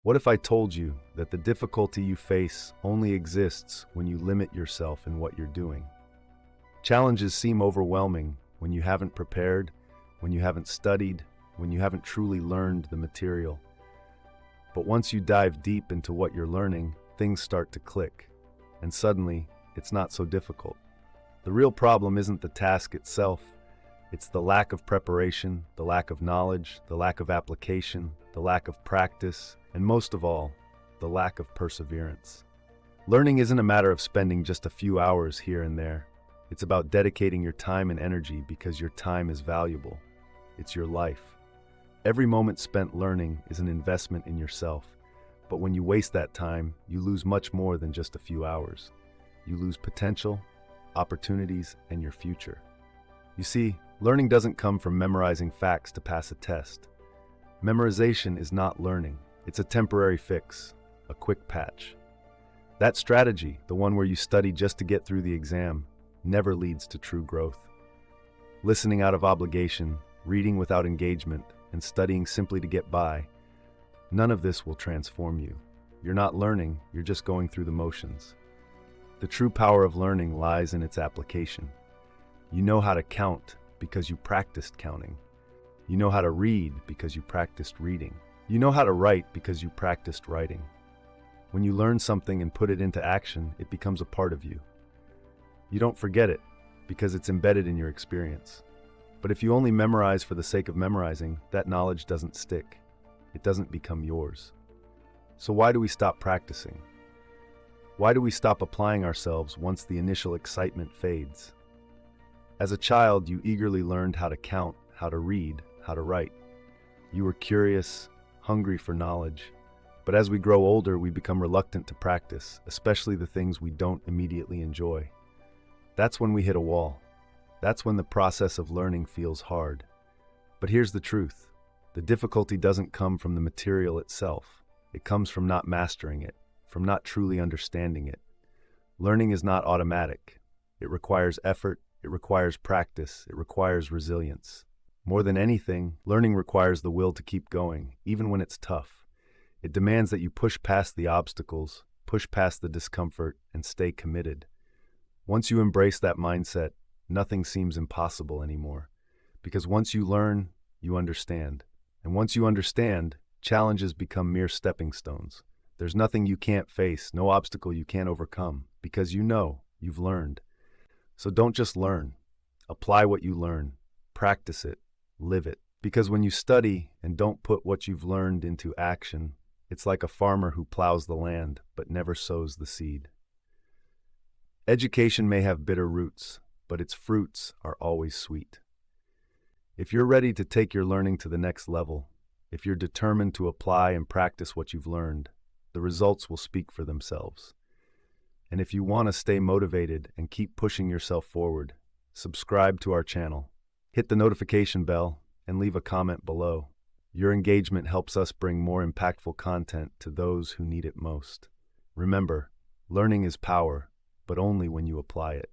What if I told you that the difficulty you face only exists when you limit yourself in what you're doing? Challenges seem overwhelming when you haven't prepared, when you haven't studied, when you haven't truly learned the material. But once you dive deep into what you're learning, things start to click, and suddenly, it's not so difficult. The real problem isn't the task itself. It's the lack of preparation, the lack of knowledge, the lack of application, the lack of practice, and most of all, the lack of perseverance. Learning isn't a matter of spending just a few hours here and there. It's about dedicating your time and energy because your time is valuable. It's your life. Every moment spent learning is an investment in yourself. But when you waste that time, you lose much more than just a few hours. You lose potential, opportunities, and your future. You see, learning doesn't come from memorizing facts to pass a test. Memorization is not learning. It's a temporary fix, a quick patch. That strategy, the one where you study just to get through the exam, never leads to true growth. Listening out of obligation, reading without engagement, and studying simply to get by, none of this will transform you. You're not learning, you're just going through the motions. The true power of learning lies in its application. You know how to count because you practiced counting. You know how to read because you practiced reading. You know how to write because you practiced writing. When you learn something and put it into action, it becomes a part of you. You don't forget it because it's embedded in your experience. But if you only memorize for the sake of memorizing, that knowledge doesn't stick. It doesn't become yours. So why do we stop practicing? Why do we stop applying ourselves once the initial excitement fades? As a child, you eagerly learned how to count, how to read, how to write. You were curious, hungry for knowledge. But as we grow older, we become reluctant to practice, especially the things we don't immediately enjoy. That's when we hit a wall. That's when the process of learning feels hard. But here's the truth. The difficulty doesn't come from the material itself. It comes from not mastering it, from not truly understanding it. Learning is not automatic. It requires effort, it requires practice, it requires resilience. More than anything, learning requires the will to keep going, even when it's tough. It demands that you push past the obstacles, push past the discomfort, and stay committed. Once you embrace that mindset, nothing seems impossible anymore. Because once you learn, you understand. And once you understand, challenges become mere stepping stones. There's nothing you can't face, no obstacle you can't overcome, because you know, you've learned. So don't just learn. Apply what you learn. Practice it. Live it. Because when you study and don't put what you've learned into action, it's like a farmer who plows the land but never sows the seed. Education may have bitter roots, but its fruits are always sweet. If you're ready to take your learning to the next level, if you're determined to apply and practice what you've learned, the results will speak for themselves. And if you want to stay motivated and keep pushing yourself forward, subscribe to our channel, hit the notification bell, and leave a comment below. Your engagement helps us bring more impactful content to those who need it most. Remember, learning is power, but only when you apply it.